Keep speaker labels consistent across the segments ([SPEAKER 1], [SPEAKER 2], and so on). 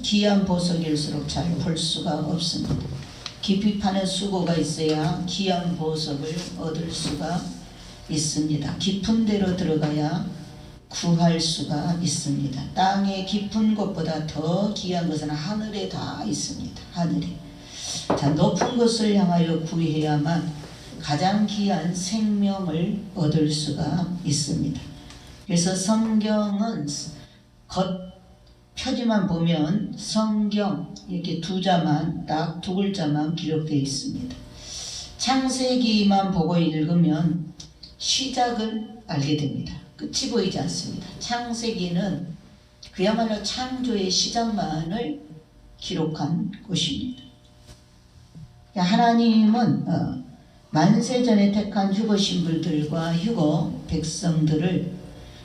[SPEAKER 1] 귀한 보석일수록 잘 볼 수가 없습니다. 깊이 파는 수고가 있어야 귀한 보석을 얻을 수가 있습니다. 깊은 데로 들어가야 구할 수가 있습니다. 땅의 깊은 곳보다 더 귀한 것은 하늘에 다 있습니다. 하늘에. 자, 높은 것을 향하여 구해야만 가장 귀한 생명을 얻을 수가 있습니다. 그래서 성경은 겉 표지만 보면 성경 이렇게 딱 두 글자만 기록되어 있습니다. 창세기만 보고 읽으면 시작을 알게 됩니다. 끝이 보이지 않습니다. 창세기는 그야말로 창조의 시작만을 기록한 곳입니다. 하나님은 만세전에 택한 휴거 신부들과 휴거 백성들을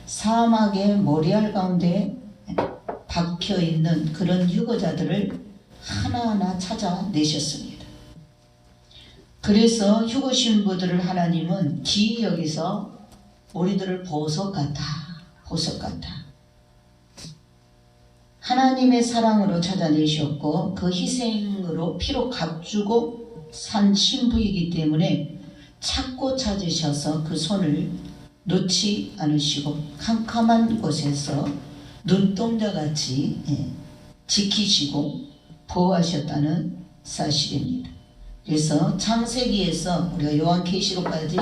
[SPEAKER 1] 사막의 모리알 가운데 박혀있는 그런 휴거자들을 하나하나 찾아내셨습니다. 그래서 휴거 신부들을 하나님은 기이 여기서 우리들을 보석 같아 하나님의 사랑으로 찾아내셨고 그 희생으로 피로 값주고 산 신부이기 때문에 찾고 찾으셔서 그 손을 놓지 않으시고 캄캄한 곳에서 눈동자같이 지키시고 보호하셨다는 사실입니다. 그래서 창세기에서 우리가 요한계시록까지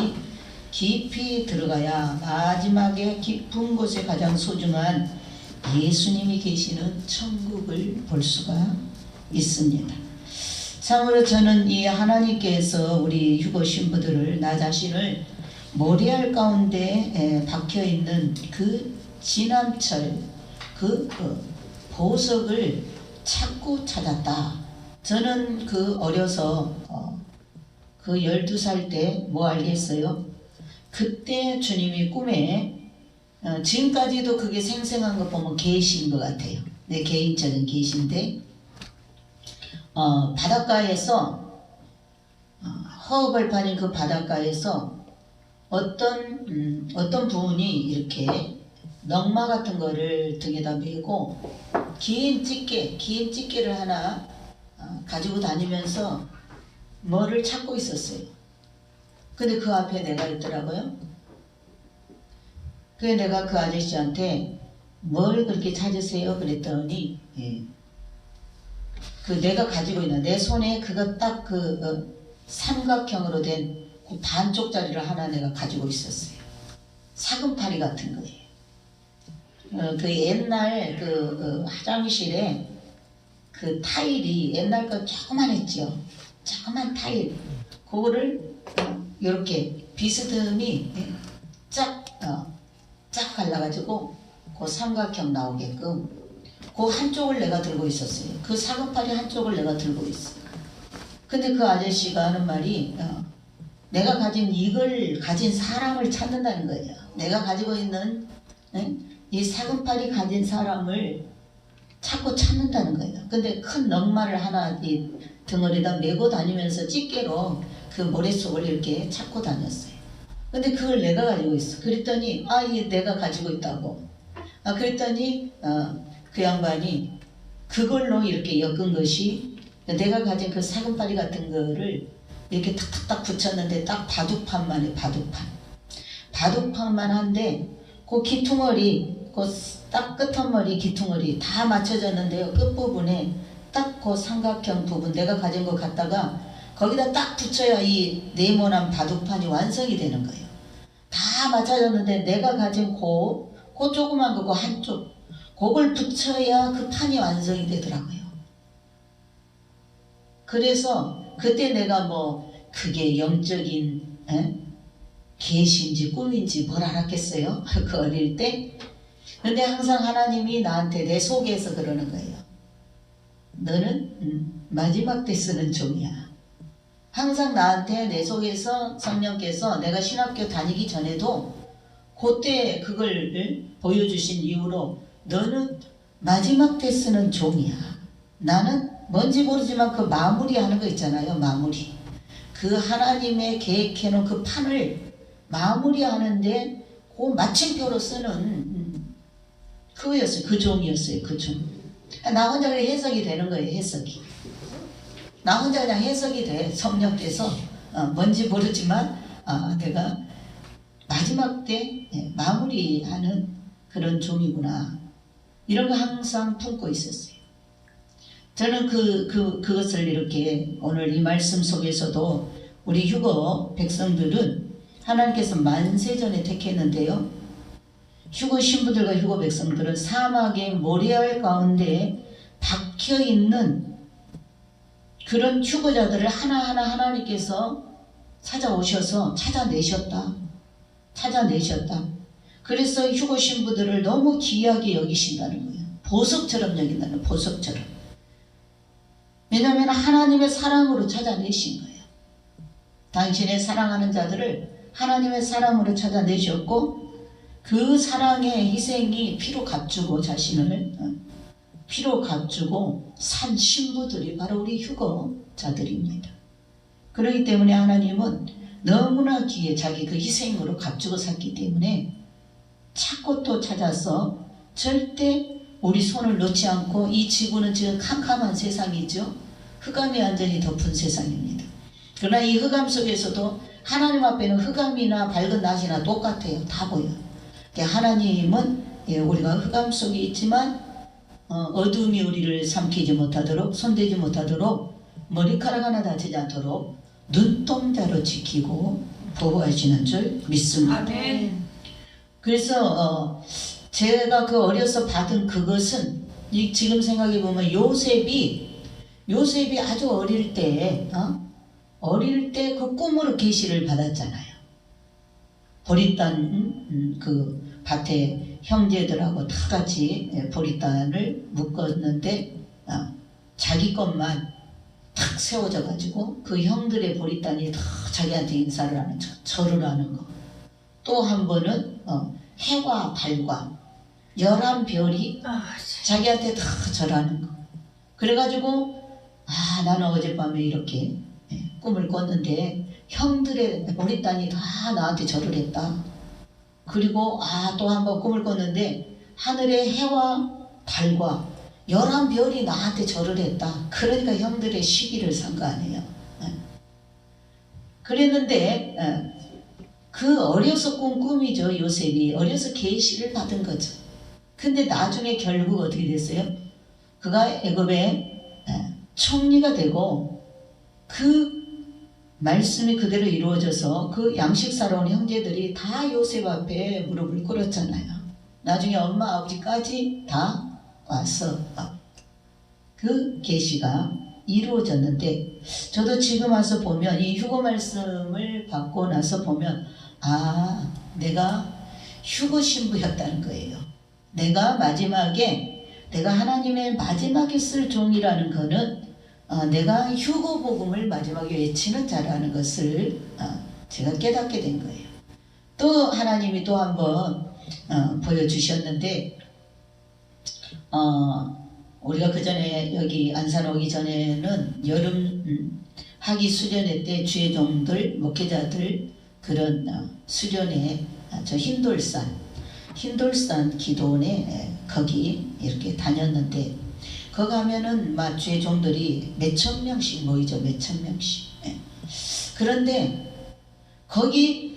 [SPEAKER 1] 깊이 들어가야 마지막에 깊은 곳에 가장 소중한 예수님이 계시는 천국을 볼 수가 있습니다. 참으로 저는 이 하나님께서 우리 휴거 신부들을 나 자신을 모리알 가운데 박혀있는 그 지남철 그 보석을 찾고 찾았다. 저는 어려서 그 12살 때 뭐 알겠어요? 그때 주님이 꿈에 지금까지도 그게 생생한 거 보면 계시인 것 같아요. 내 개인적인 계시인데 바닷가에서 허허벌판인 그 바닷가에서 어떤 분이 이렇게 넝마 같은 거를 등에다 메고 긴 집게를 하나 가지고 다니면서 뭐를 찾고 있었어요. 근데 그 앞에 내가 있더라고요. 그래서 내가 그 아저씨한테 뭘 그렇게 찾으세요? 그랬더니 그 내가 가지고 있는 내 손에 그거 딱 삼각형으로 된 그 반쪽짜리를 하나 내가 가지고 있었어요. 사금파리 같은 거예요. 그 옛날 화장실에 그 타일이 옛날 거 조그만했죠. 조그만 타일. 그거를 이렇게 비스듬히 쫙 갈라가지고 그 삼각형 나오게끔 그 한쪽을 내가 들고 있었어요. 그 사금팔이 한쪽을 내가 들고 있어. 근데 그 아저씨가 하는 말이 내가 가진 이걸 가진 사람을 찾는다는 거예요. 내가 가지고 있는 이 사금팔이 가진 사람을 찾고 찾는다는 거예요. 근데 큰 넝마를 하나 이 덩어리에다 메고 다니면서 집게로 그 모래속을 이렇게 찾고 다녔어요. 근데 그걸 내가 가지고 있어. 그랬더니 이게 내가 가지고 있다고. 그랬더니 그 양반이 그걸로 이렇게 엮은 것이 내가 가진 그 사금팔이 같은 거를 이렇게 탁탁탁 붙였는데 딱 바둑판만 해. 바둑판만 한데 그 귀퉁머리 딱 끝머리 귀퉁머리 다 맞춰졌는데요. 끝부분에 딱 그 삼각형 부분 내가 가진 거 갖다가 거기다 딱 붙여야 이 네모난 바둑판이 완성이 되는 거예요. 다 맞춰졌는데 내가 가진 그 조그만 거 한쪽 그걸 붙여야 그 판이 완성이 되더라고요. 그래서 그때 내가 그게 영적인 계시인지 꿈인지 뭘 알았겠어요? 그 어릴 때. 근데 항상 하나님이 나한테 내 속에서 그러는 거예요. 너는 마지막 때 쓰는 종이야. 항상 나한테 내 속에서 성령께서 내가 신학교 다니기 전에도 그때 그걸 보여주신 이후로 너는 마지막 때 쓰는 종이야. 나는 뭔지 모르지만 그 마무리하는 거 있잖아요. 마무리. 그 하나님의 계획해놓은 그 판을 마무리하는데 그 마침표로 쓰는 그거였어요. 그 종이었어요. 그 종. 나 혼자 그냥 해석이 되는 거예요. 해석이. 나 혼자 그냥 해석이 돼. 성령께서 뭔지 모르지만 내가 마지막 때 마무리하는 그런 종이구나. 이런 거 항상 품고 있었어요. 저는 그것을 이렇게 오늘 이 말씀 속에서도 우리 휴거 백성들은 하나님께서 만세전에 택했는데요. 휴거 신부들과 휴거 백성들은 사막의 모래알 가운데 박혀있는 그런 휴거자들을 하나하나 하나님께서 찾아오셔서 찾아내셨다. 그래서 휴거 신부들을 너무 귀하게 여기신다는 거예요. 보석처럼 여긴다는 거예요. 보석처럼. 왜냐하면 하나님의 사랑으로 찾아내신 거예요. 당신의 사랑하는 자들을 하나님의 사랑으로 찾아내셨고 그 사랑의 희생이 피로 값주고 자신을 피로 값주고 산 신부들이 바로 우리 휴거자들입니다. 그렇기 때문에 하나님은 너무나 귀해 자기 그 희생으로 값주고 샀기 때문에 찾고 또 찾아서 절대 우리 손을 놓지 않고 이 지구는 지금 캄캄한 세상이죠. 흑암이 완전히 덮은 세상입니다. 그러나 이 흑암 속에서도 하나님 앞에는 흑암이나 밝은 낮이나 똑같아요. 다 보여요. 하나님은 우리가 흑암 속에 있지만 어둠이 우리를 삼키지 못하도록 손대지 못하도록 머리카락 하나 다치지 않도록 눈동자로 지키고 보호하시는 줄 믿습니다.
[SPEAKER 2] 아멘.
[SPEAKER 1] 그래서 제가 그 어려서 받은 그것은 지금 생각해 보면 요셉이 아주 어릴 때 그 꿈으로 계시를 받았잖아요. 보리단 그 밭에 형제들하고 다 같이 보리단을 묶었는데 자기 것만 탁 세워져 가지고 그 형들의 보리단이 다 자기한테 인사를 하는 절을 하는 거. 또 한 번은 해와 달과 11별이 자기한테 다 절하는 거. 그래가지고 나는 어젯밤에 이렇게 꿈을 꿨는데 형들의 보리단이 다 나한테 절을 했다. 그리고 또 한 번 꿈을 꿨는데 하늘의 해와 달과 11별이 나한테 절을 했다. 그러니까 형들의 시기를 산 거 아니에요. 그랬는데 그 어려서 꾼 꿈이죠. 요셉이 어려서 계시를 받은 거죠. 근데 나중에 결국 어떻게 됐어요? 그가 애굽의 총리가 되고 그 말씀이 그대로 이루어져서 그 양식 사러 온 형제들이 다 요셉 앞에 무릎을 꿇었잖아요. 나중에 엄마 아버지까지 다 와서 그 계시가 이루어졌는데 저도 지금 와서 보면 이 휴거 말씀을 받고 나서 보면 내가 휴거 신부였다는 거예요. 내가 하나님의 마지막에 쓸 종이라는 거는 내가 휴거 복음을 마지막에 외치는 자라는 것을 제가 깨닫게 된 거예요. 또 하나님이 또 한 번 보여주셨는데 우리가 그 전에 여기 안산 오기 전에는 여름 하기 수련회 때 주의 종들 목회자들 그런 수련회 저 흰돌산 기도원에 거기 이렇게 다녔는데 거기 가면은 주의 종들이 몇천 명씩 모이죠. 몇천 명씩. 그런데 거기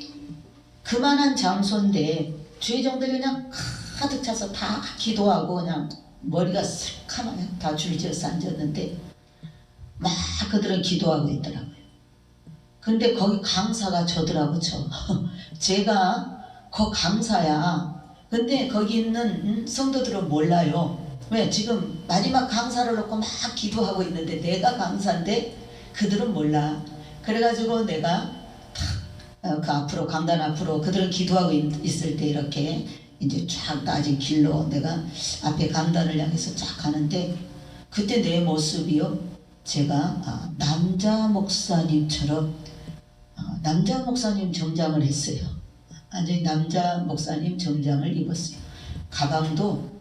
[SPEAKER 1] 그만한 장소인데 주의 종들이 그냥 가득 차서 다 기도하고 그냥 머리가 새카마요. 다 줄지어서 앉았는데 막 그들은 기도하고 있더라고요. 근데 거기 강사가 저더라고. 제가 그 강사야. 근데 거기 있는 성도들은 몰라요. 왜? 지금 마지막 강사를 놓고 막 기도하고 있는데 내가 강사인데 그들은 몰라. 그래가지고 내가 그 앞으로 강단 앞으로 그들은 기도하고 있을 때 이렇게 이제 쫙 나진 길로 내가 앞에 강단을 향해서 쫙 가는데 그때 내 모습이요. 제가 남자 목사님처럼 남자 목사님 정장을 했어요. 완전히 남자 목사님 정장을 입었어요. 가방도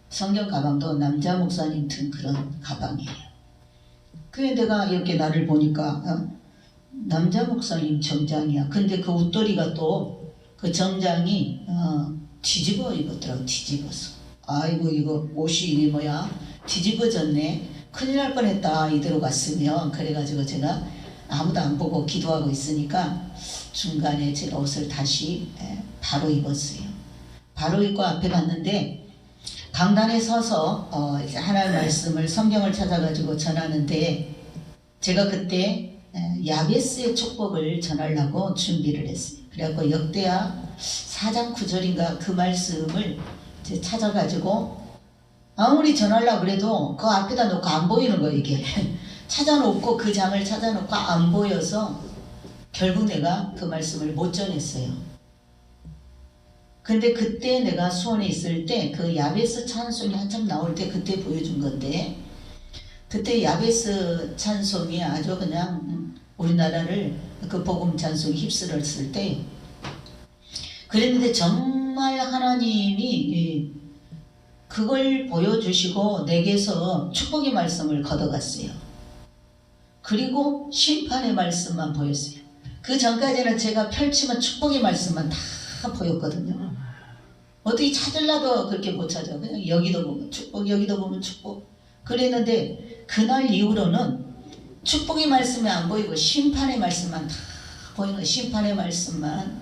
[SPEAKER 1] 성경 가방도 남자 목사님 든 그런 가방이에요. 그래 내가 이렇게 나를 보니까 남자 목사님 정장이야. 근데 그 웃도리가 또 그 정장이 뒤집어 입었더라고. 뒤집어서 아이고 이거 옷이 뭐야 뒤집어졌네, 큰일 날 뻔했다 이대로 갔으면. 그래가지고 제가 아무도 안 보고 기도하고 있으니까 중간에 제가 옷을 다시 바로 입었어요. 바로 입고 앞에 갔는데 강단에 서서 이제 하나님의 말씀을 성경을 찾아가지고 전하는데, 제가 그때 야베스의 축복을 전하려고 준비를 했어요. 그래갖고 역대하 4장 9절인가 그 말씀을 이제 찾아가지고 아무리 전하려고 그래도 그 앞에다 놓고 안 보이는 거예요. 이게 찾아놓고 그 장을 찾아놓고 안 보여서 결국 내가 그 말씀을 못 전했어요. 근데 그때 내가 수원에 있을 때 그 야베스 찬송이 한참 나올 때 그때 보여준 건데, 그때 야베스 찬송이 아주 그냥 우리나라를 그 복음 찬송이 휩쓸었을 때, 그랬는데 정말 하나님이 그걸 보여주시고 내게서 축복의 말씀을 걷어갔어요. 그리고 심판의 말씀만 보였어요. 그 전까지는 제가 펼치면 축복의 말씀만 다 보였거든요. 어떻게 찾으려도 그렇게 못 찾아. 그냥 여기도 보면 축복, 여기도 보면 축복. 그랬는데 그날 이후로는 축복의 말씀이 안 보이고 심판의 말씀만 다 보이는, 심판의 말씀만.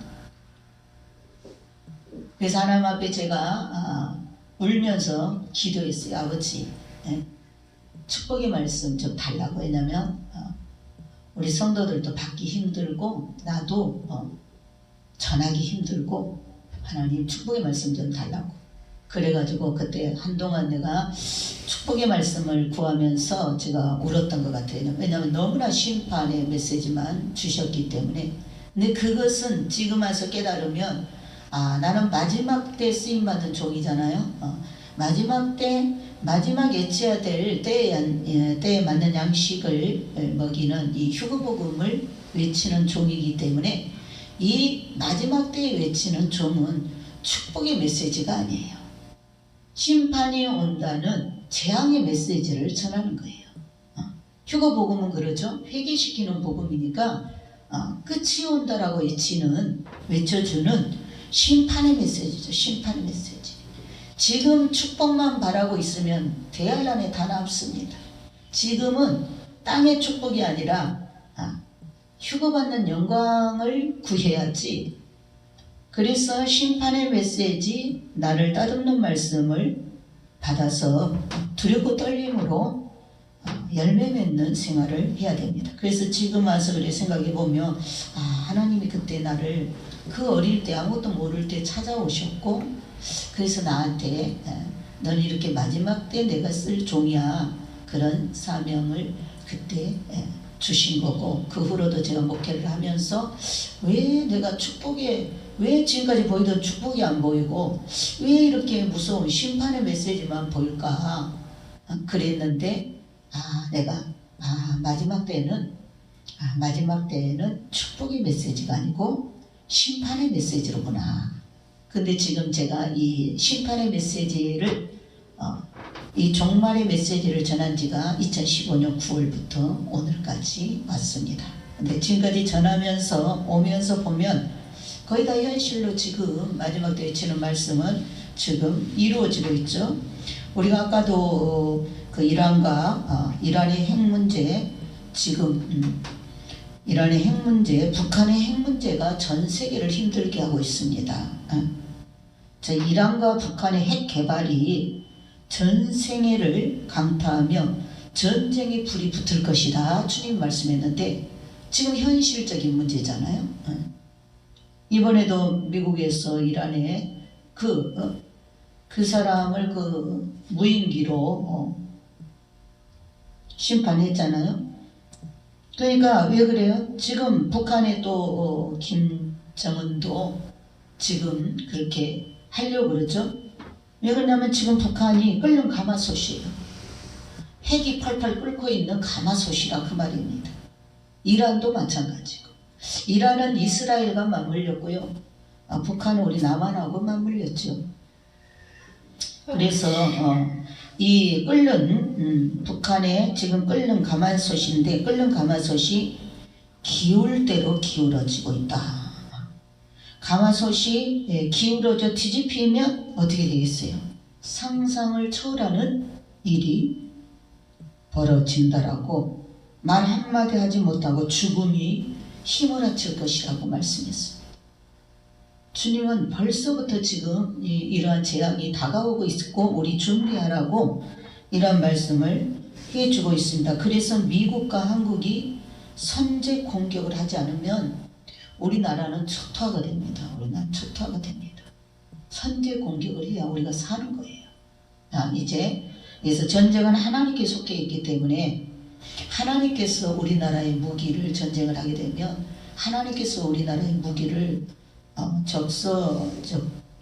[SPEAKER 1] 그래서 하나님 앞에 제가 울면서 기도했어요. 아버지, 축복의 말씀 좀 달라고. 왜냐면 우리 성도들도 받기 힘들고 나도 전하기 힘들고, 하나님 축복의 말씀 좀 달라고. 그래가지고 그때 한동안 내가 축복의 말씀을 구하면서 제가 울었던 것 같아요. 왜냐하면 너무나 심판의 메시지만 주셨기 때문에. 근데 그것은 지금 와서 깨달으면 나는 마지막 때 쓰임받은 종이잖아요. 마지막 때 마지막 예치해야 될 때에 맞는 양식을 먹이는 이 휴거복음을 외치는 종이기 때문에, 이 마지막 때에 외치는 종은 축복의 메시지가 아니에요. 심판이 온다는 재앙의 메시지를 전하는 거예요. 휴거복음은 그러죠. 회개시키는 복음이니까 끝이 온다라고 외쳐주는 심판의 메시지죠. 심판의 메시지. 지금 축복만 바라고 있으면 대환란에 다 남습니다. 지금은 땅의 축복이 아니라 휴거받는 영광을 구해야지. 그래서 심판의 메시지, 나를 따듬는 말씀을 받아서 두렵고 떨림으로 열매 맺는 생활을 해야 됩니다. 그래서 지금 와서 그래 생각해 보면 하나님이 그때 나를 그 어릴 때 아무것도 모를 때 찾아오셨고, 그래서 나한테 넌 이렇게 마지막 때 내가 쓸 종이야, 그런 사명을 그때 주신 거고, 그 후로도 제가 목회를 하면서 왜 내가 왜 지금까지 보이던 축복이 안 보이고 왜 이렇게 무서운 심판의 메시지만 보일까 그랬는데, 내가 마지막 때에는 축복의 메시지가 아니고 심판의 메시지로구나. 근데 지금 제가 이 심판의 메시지를 이 종말의 메시지를 전한 지가 2015년 9월부터 오늘까지 왔습니다. 근데 지금까지 전하면서 오면서 보면 거의 다 현실로 지금 마지막 때 외치는 말씀은 지금 이루어지고 있죠. 우리가 아까도 그 이란의 핵 문제, 지금 이란의 핵 문제, 북한의 핵 문제가 전 세계를 힘들게 하고 있습니다. 이란과 북한의 핵 개발이 전 세계를 강타하며 전쟁의 불이 붙을 것이다, 주님 말씀했는데 지금 현실적인 문제잖아요. 이번에도 미국에서 이란에 그 사람을 그 무인기로 심판했잖아요. 그러니까 왜 그래요? 지금 북한에 또 김정은도 지금 그렇게 하려고 그러죠. 왜 그러냐면 지금 북한이 끓는 가마솥이에요. 핵이 펄펄 끓고 있는 가마솥이라 그 말입니다. 이란도 마찬가지고. 이란은 이스라엘과 맞물렸고요. 북한은 우리 남한하고 맞물렸죠. 그래서 이 끓는 북한에 지금 끓는 가마솥인데, 끓는 가마솥이 기울 대로 기울어지고 있다. 가마솥이 기울어져 뒤집히면 어떻게 되겠어요? 상상을 초월하는 일이 벌어진다라고 말 한마디 하지 못하고 죽음이 휘몰아칠 것이라고 말씀했습니다. 주님은 벌써부터 지금 이러한 재앙이 다가오고 있고 우리 준비하라고 이런 말씀을 해주고 있습니다. 그래서 미국과 한국이 선제 공격을 하지 않으면 우리나라는 초토화가 됩니다. 우리나라는 초토화가 됩니다. 선제 공격을 해야 우리가 사는 거예요. 그래서 전쟁은 하나님께 속해 있기 때문에 하나님께서 우리나라의 무기를 전쟁을 하게 되면 하나님께서 우리나라의 무기를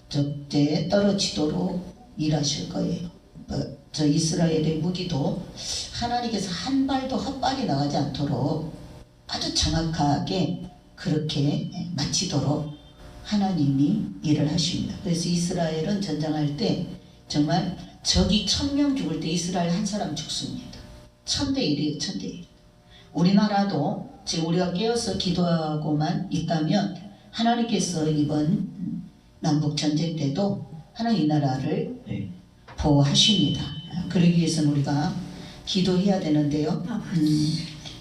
[SPEAKER 1] 적재 떨어지도록 일하실 거예요. 저 이스라엘의 무기도 하나님께서 한 발도 헛발이 나가지 않도록 아주 정확하게 그렇게 마치도록 하나님이 일을 하십니다. 그래서 이스라엘은 전쟁할 때 정말 적이 1000명 죽을 때 이스라엘 한 사람 죽습니다. 1000대1이에요. 1000대1. 우리나라도 지금 우리가 깨어서 기도하고만 있다면 하나님께서 이번 남북전쟁 때도 하나님 이 나라를 보호하십니다. 그러기 위해서는 우리가 기도해야 되는데요.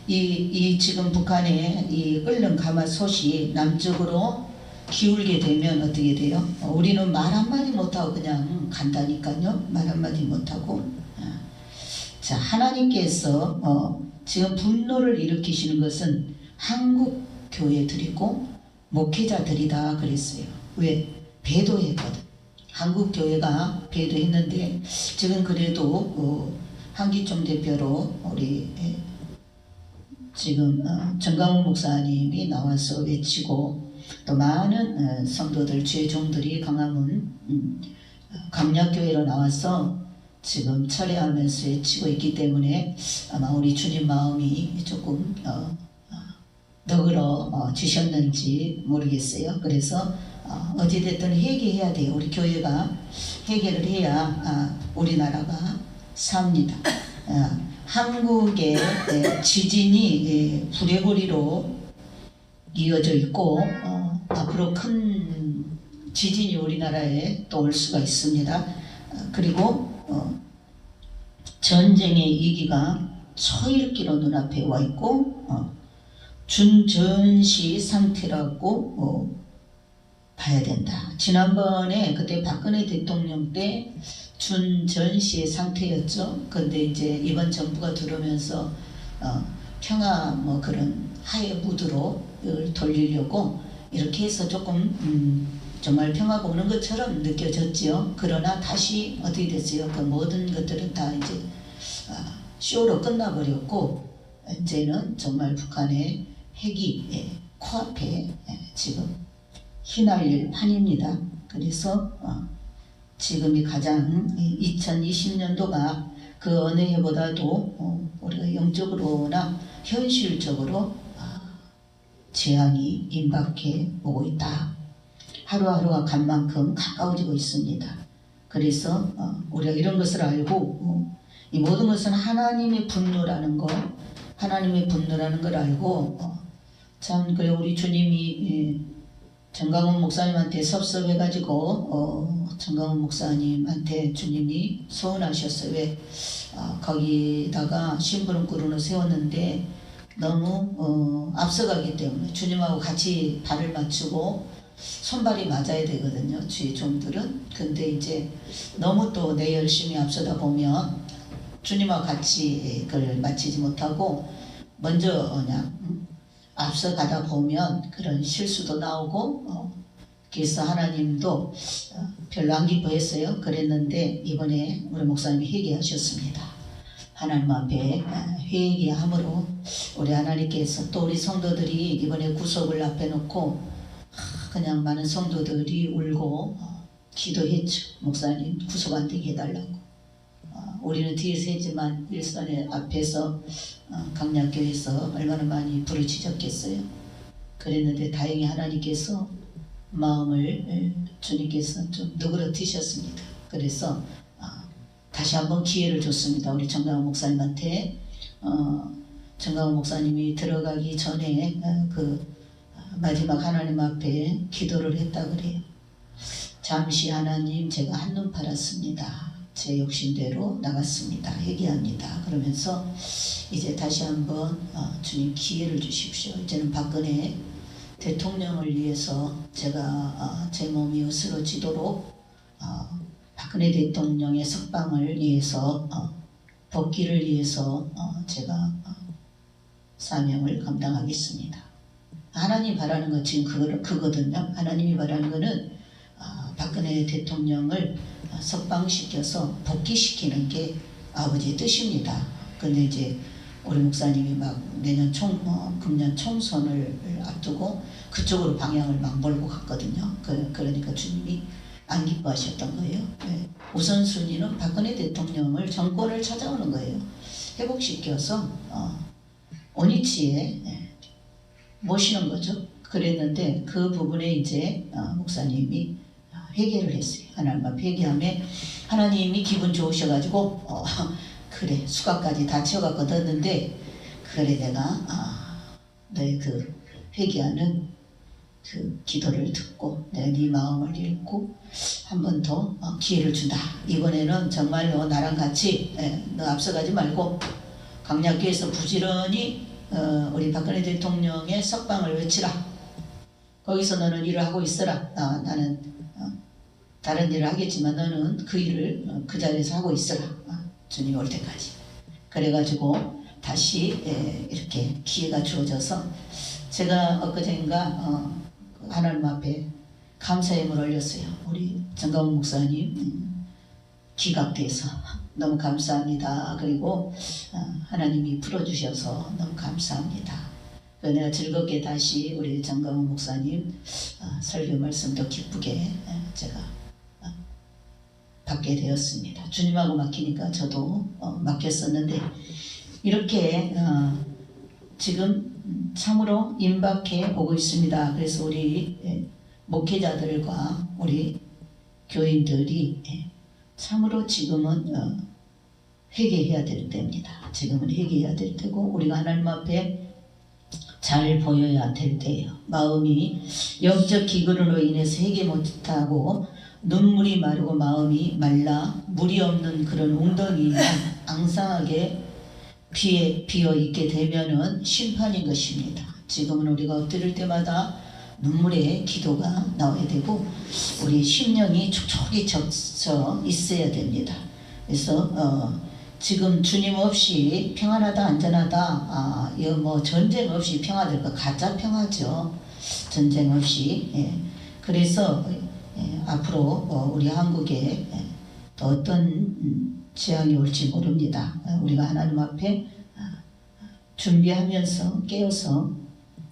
[SPEAKER 1] 이 지금 북한의 이 끓는 가마솥이 남쪽으로 기울게 되면 어떻게 돼요? 우리는 말 한마디 못하고 그냥 간다니까요. 말 한마디 못하고. 자, 하나님께서 지금 분노를 일으키시는 것은 한국 교회들이고 목회자들이다 그랬어요. 왜? 배도했거든. 한국 교회가 배도했는데 지금 그래도 한기총 대표로 우리 지금 정강훈 목사님이 나와서 외치고 또 많은 성도들 주의 종들이 강화문 강약교회로 나와서 지금 철회하면서 외치고 있기 때문에 아마 우리 주님 마음이 조금 너그러지셨는지 모르겠어요. 그래서 어찌됐든 회개해야 돼요. 우리 교회가 회개를 해야 우리나라가 삽니다. 한국의 지진이 부레고리로 이어져 있고 앞으로 큰 지진이 우리나라에 또 올 수가 있습니다. 그리고 전쟁의 위기가 초일기로 눈앞에 와 있고 준전시 상태라고 봐야 된다. 지난번에 그때 박근혜 대통령 때 준전시의 상태였죠. 근데 이제 이번 정부가 들어오면서 평화 뭐 그런 하해 무드로 돌리려고 이렇게 해서 조금 정말 평화가 오는 것처럼 느껴졌지요. 그러나 다시 어떻게 됐어요? 그 모든 것들은 다 이제 쇼로 끝나버렸고 이제는 정말 북한의 핵이 코앞에 지금 휘날릴 판입니다. 그래서 지금이 가장 2020년도가 그 어느 해보다도 우리가 영적으로나 현실적으로 재앙이 임박해 오고 있다. 하루하루가 간 만큼 가까워지고 있습니다. 그래서 우리가 이런 것을 알고 이 모든 것은 하나님의 분노라는 거, 하나님의 분노라는 걸 알고 참 그래 우리 주님이 정강훈 목사님한테 섭섭해가지고 정강훈 목사님한테 주님이 소원하셨어요. 왜 거기다가 심부름꾼을 세웠는데 너무 앞서가기 때문에 주님하고 같이 발을 맞추고 손발이 맞아야 되거든요. 주의 종들은. 근데 이제 너무 또 내 열심히 앞서다 보면 주님하고 같이 그걸 마치지 못하고 먼저 그냥 앞서가다 보면 그런 실수도 나오고 그래서 하나님도 별로 안 기뻐했어요. 그랬는데 이번에 우리 목사님이 회개하셨습니다. 하나님 앞에 회개함으로 우리 하나님께서 또 우리 성도들이 이번에 구속을 앞에 놓고 그냥 많은 성도들이 울고 기도했죠. 목사님 구속 안 되게 해달라고. 우리는 뒤에서 했지만 일선의 앞에서 강약교에서 얼마나 많이 부르짖었겠어요. 그랬는데 다행히 하나님께서 마음을 주님께서 좀 누그러뜨셨습니다. 그래서 다시 한번 기회를 줬습니다. 우리 정강훈 목사님한테. 정강훈 목사님이 들어가기 전에 그 마지막 하나님 앞에 기도를 했다 그래요. 잠시 하나님 제가 한눈 팔았습니다. 제 욕심대로 나갔습니다. 회개합니다. 그러면서 이제 다시 한번 주님 기회를 주십시오. 이제는 박근혜 대통령을 위해서 제가 제 몸이 으스러지도록 박근혜 대통령의 석방을 위해서 복귀를 위해서 제가 사명을 감당하겠습니다. 하나님 바라는 것 지금 그거든요. 하나님이 바라는 것은 박근혜 대통령을 석방시켜서 복귀시키는 게 아버지의 뜻입니다. 근데 이제 우리 목사님이 막 내년 금년 총선을 앞두고 그쪽으로 방향을 막 몰고 갔거든요. 그러니까 주님이 안 기뻐하셨던 거예요. 네. 우선순위는 박근혜 대통령을 정권을 찾아오는 거예요. 회복시켜서 원위치에 모시는 거죠. 그랬는데 그 부분에 이제 목사님이 회개를 했어요. 하나님 앞에 회개하면 하나님이 기분 좋으셔가지고 그래 수갑까지 다 채워갖고 넣었는데 그래 내가 너의 그 회개하는 그 기도를 듣고 내가 네 마음을 읽고 한 번 더 기회를 준다. 이번에는 정말로 나랑 같이 너 앞서가지 말고 강약교에서 부지런히 우리 박근혜 대통령의 석방을 외치라. 거기서 너는 일을 하고 있어라. 나는 다른 일을 하겠지만 너는 그 일을 그 자리에서 하고 있어라. 주님 올 때까지. 그래가지고 다시 이렇게 기회가 주어져서 제가 엊그제인가 하나님 앞에 감사임을 올렸어요. 우리 정가훈 목사님 기각돼서 너무 감사합니다. 그리고 하나님이 풀어주셔서 너무 감사합니다. 내가 즐겁게 다시 우리 정가훈 목사님 설교 말씀도 기쁘게 제가 받게 되었습니다. 주님하고 맡기니까 저도 맡겼었는데 이렇게 지금 참으로 임박해 오고 있습니다. 그래서 우리 목회자들과 우리 교인들이 참으로 지금은 회개해야 될 때입니다. 지금은 회개해야 될 때고 우리가 하나님 앞에 잘 보여야 될 때예요. 마음이 영적 기근으로 인해서 회개 못하고 눈물이 마르고 마음이 말라 물이 없는 그런 웅덩이만 앙상하게 비어 있게 되면은 심판인 것입니다. 지금은 우리가 엎드릴 때마다 눈물의 기도가 나와야 되고 우리 심령이 촉촉이 젖어 있어야 됩니다. 그래서 지금 주님 없이 평안하다 안전하다 이거 뭐 전쟁 없이 평화될 거 가짜 평화죠. 전쟁 없이 그래서 앞으로 우리 한국에 또 어떤 재앙이 올지 모릅니다. 우리가 하나님 앞에 준비하면서 깨어서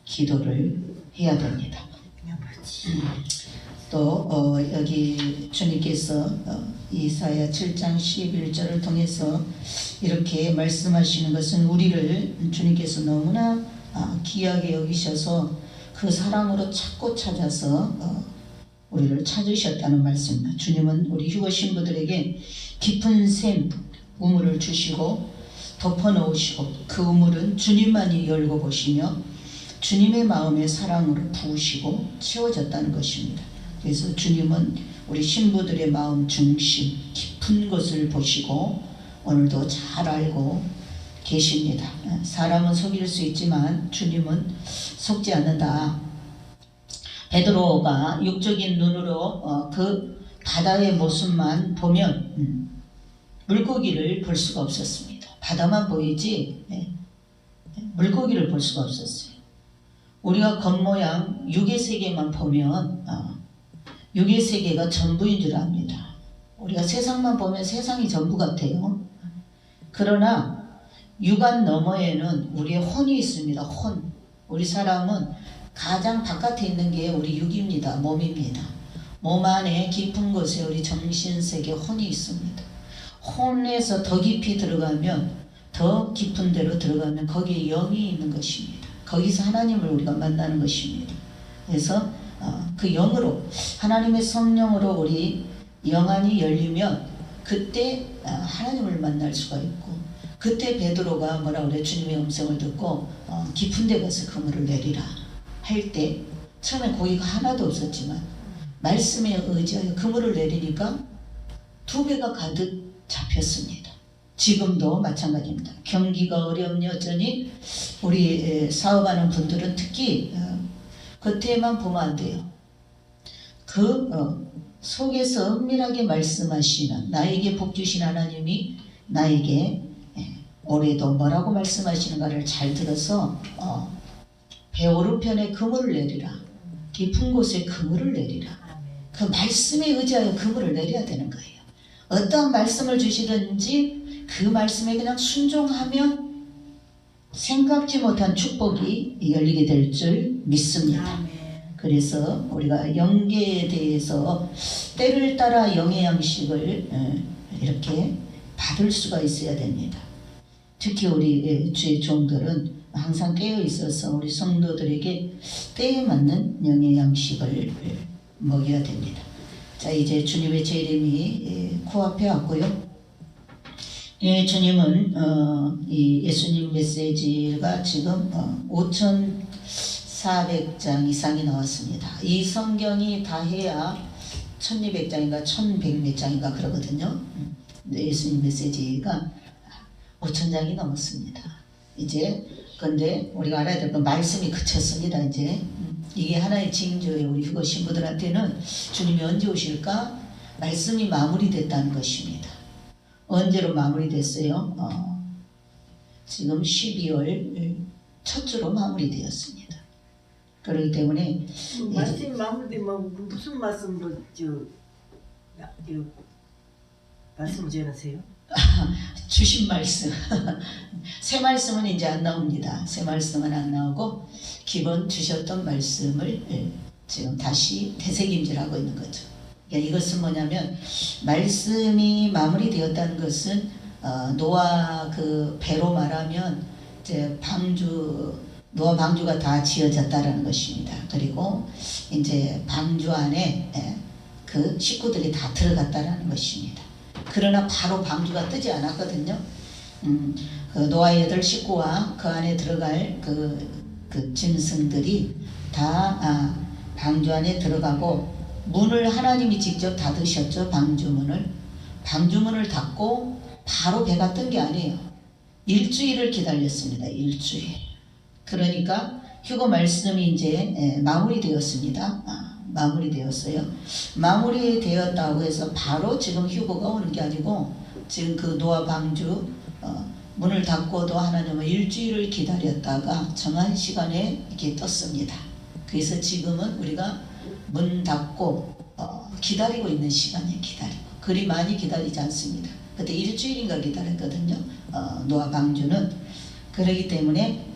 [SPEAKER 1] 기도를 해야 됩니다. 또 여기 주님께서 이사야 7장 11절을 통해서 이렇게 말씀하시는 것은 우리를 주님께서 너무나 귀하게 여기셔서 그 사랑으로 찾고 찾아서 우리를 찾으셨다는 말씀입니다. 주님은 우리 휴거 신부들에게 깊은 샘 우물을 주시고 덮어놓으시고 그 우물은 주님만이 열고 보시며 주님의 마음의 사랑으로 부으시고 채워졌다는 것입니다. 그래서 주님은 우리 신부들의 마음 중심 깊은 것을 보시고 오늘도 잘 알고 계십니다. 사람은 속일 수 있지만 주님은 속지 않는다. 베드로가 육적인 눈으로 그 바다의 모습만 보면 물고기를 볼 수가 없었습니다. 바다만 보이지 물고기를 볼 수가 없었어요. 우리가 겉모양 육의 세계만 보면 육의 세계가 전부인 줄 압니다. 우리가 세상만 보면 세상이 전부 같아요. 그러나 육안 너머에는 우리의 혼이 있습니다. 혼. 우리 사람은 가장 바깥에 있는 게 우리 육입니다. 몸입니다. 몸 안에 깊은 곳에 우리 정신세계 혼이 있습니다. 혼에서 더 깊이 들어가면 더 깊은 데로 들어가면 거기에 영이 있는 것입니다. 거기서 하나님을 우리가 만나는 것입니다. 그래서 그 영으로 하나님의 성령으로 우리 영안이 열리면 그때 하나님을 만날 수가 있고 그때 베드로가 뭐라 그래 주님의 음성을 듣고 깊은 데 가서 그물을 내리라 할 때 처음에 고기가 하나도 없었지만 말씀에 의지하여 그물을 내리니까 2배가 가득 잡혔습니다. 지금도 마찬가지입니다. 경기가 어려움 여전히 우리 사업하는 분들은 특히 겉에만 보면 안 돼요. 그 속에서 은밀하게 말씀하시는 나에게 복 주신 하나님이 나에게 올해도 뭐라고 말씀하시는가를 잘 들어서 배 오른편에 그물을 내리라. 깊은 곳에 그물을 내리라. 그 말씀에 의지하여 그물을 내려야 되는 거예요. 어떠한 말씀을 주시든지 그 말씀에 그냥 순종하면 생각지 못한 축복이 열리게 될 줄 믿습니다. 그래서 우리가 영계에 대해서 때를 따라 영의 양식을 이렇게 받을 수가 있어야 됩니다. 특히 우리 주의 종들은 항상 깨어 있어서 우리 성도들에게 때에 맞는 영의 양식을 먹여야 됩니다. 자, 이제 주님의 재림이 코앞에 왔고요. 주님은 이 예수님 메시지가 지금 5,400장 이상이 나왔습니다. 이 성경이 다 해야 1,200장인가 1,100몇 장인가 그러거든요. 예수님 메시지가 5,000장이 넘었습니다. 이제 근데 우리가 알아야 될 건 말씀이 그쳤습니다. 이제 이게 하나의 징조예요. 우리 휴거 신부들한테는 주님이 언제 오실까? 말씀이 마무리됐다는 것입니다. 언제로 마무리됐어요? 지금 12월 첫 주로 마무리되었습니다. 그렇기 때문에
[SPEAKER 2] 말씀이 마무리되면 무슨 말씀으로 말씀을 전하세요?
[SPEAKER 1] 주신 말씀 새 말씀은 이제 안 나옵니다. 새 말씀은 안 나오고 기본 주셨던 말씀을 지금 다시 되새김질하고 있는 거죠. 그러니까 이것은 뭐냐면 말씀이 마무리되었다는 것은 노아 그 배로 말하면 이제 노아 방주가 다 지어졌다라는 것입니다. 그리고 이제 방주 안에 그 식구들이 다 들어갔다라는 것입니다. 그러나 바로 방주가 뜨지 않았거든요. 그 노아의 8 식구와 그 안에 들어갈 그 짐승들이 다 방주 안에 들어가고 문을 하나님이 직접 닫으셨죠. 방주문을 닫고 바로 배가 뜬 게 아니에요. 일주일을 기다렸습니다. 일주일. 그러니까 휴거 말씀이 이제 마무리되었습니다. 마무리되었어요. 마무리되었다고 해서 바로 지금 휴거가 오는 게 아니고 지금 그 노아 방주 문을 닫고도 하나님은 일주일을 기다렸다가 정한 시간에 이렇게 떴습니다. 그래서 지금은 우리가 문 닫고 기다리고 있는 시간에 기다리고 그리 많이 기다리지 않습니다. 그때 일주일인가 기다렸거든요. 노아 방주는. 그러기 때문에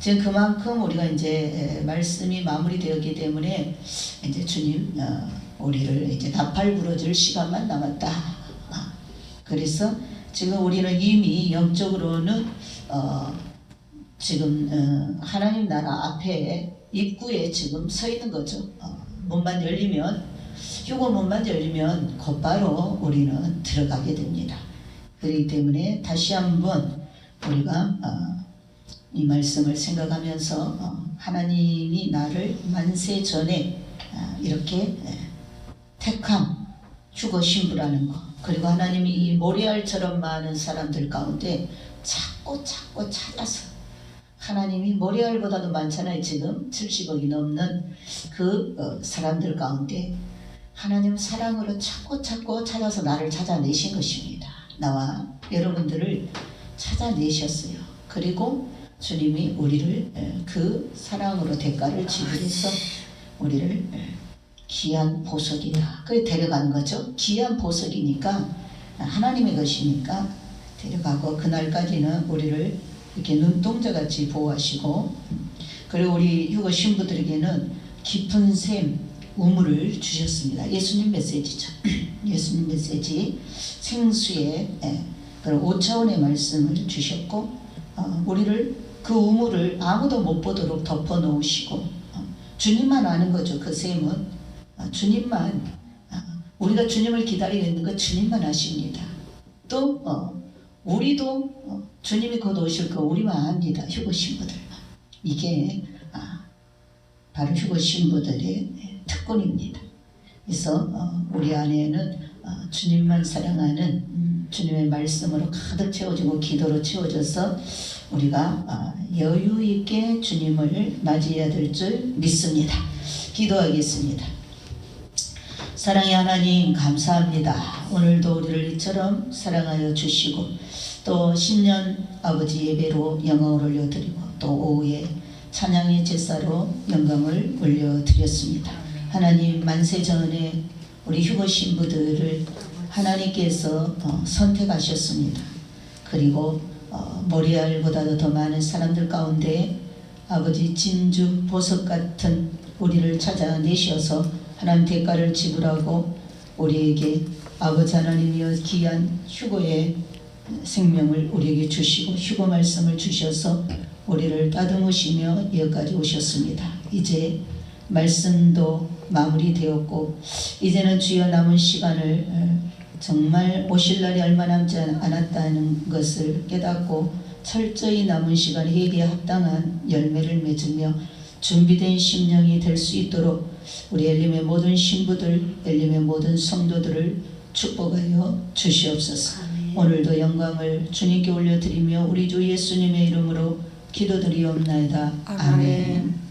[SPEAKER 1] 지금 그만큼 우리가 이제 말씀이 마무리되었기 때문에 이제 주님 우리를 이제 나팔 불어줄 시간만 남았다. 그래서 지금 우리는 이미 영적으로는 지금 하나님 나라 앞에 입구에 지금 서 있는 거죠. 문만 열리면 휴거 문만 열리면 곧바로 우리는 들어가게 됩니다. 그렇기 때문에 다시 한번 우리가 이 말씀을 생각하면서 하나님이 나를 만세 전에 이렇게 택한 휴거 신부라는 거, 그리고 하나님이 이 모리알처럼 많은 사람들 가운데 찾고 찾아서 하나님이 모리알보다도 많잖아요. 지금 70억이 넘는 그 사람들 가운데 하나님 사랑으로 찾고 찾아서 나를 찾아내신 것입니다. 나와 여러분들을 찾아내셨어요. 그리고 주님이 우리를 그 사랑으로 대가를 지불해서 우리를 귀한 보석이다. 그래 데려가는 거죠. 귀한 보석이니까 하나님의 것이니까 데려가고 그날까지는 우리를 이렇게 눈동자같이 보호하시고, 그리고 우리 휴거 신부들에게는 깊은 샘 우물을 주셨습니다. 예수님 메시지죠. 예수님 메시지 생수의 그런 5차원의 말씀을 주셨고 우리를 그 우물을 아무도 못 보도록 덮어 놓으시고 주님만 아는 거죠. 그 샘은 주님만, 우리가 주님을 기다리고 있는 거 주님만 아십니다. 또 우리도 주님이 곧 오실 거 우리만 압니다. 휴거 신부들만. 이게 바로 휴거 신부들의 특권입니다. 그래서 우리 안에는 주님만 사랑하는 주님의 말씀으로 가득 채워지고 기도로 채워져서 우리가 여유 있게 주님을 맞이해야 될 줄 믿습니다. 기도하겠습니다. 사랑의 하나님 감사합니다. 오늘도 우리를 이처럼 사랑하여 주시고 또 신년 아버지 예배로 영광을 올려드리고 또 오후에 찬양의 제사로 영광을 올려드렸습니다. 하나님 만세전에 우리 휴거 신부들을 하나님께서 선택하셨습니다. 그리고 모리알보다도 더 많은 사람들 가운데 아버지 진주 보석 같은 우리를 찾아내셔서 하나님 대가를 지불하고 우리에게 아버지 하나님이여 귀한 휴거의 생명을 우리에게 주시고 휴거 말씀을 주셔서 우리를 따듬으시며 여기까지 오셨습니다. 이제 말씀도 마무리되었고 이제는 주여 남은 시간을 정말 오실 날이 얼마 남지 않았다는 것을 깨닫고 철저히 남은 시간 회개에 합당한 열매를 맺으며 준비된 심령이 될 수 있도록 우리 엘림의 모든 신부들, 엘림의 모든 성도들을 축복하여 주시옵소서. 오늘도 영광을 주님께 올려드리며 우리 주 예수님의 이름으로 기도드리옵나이다. 아멘.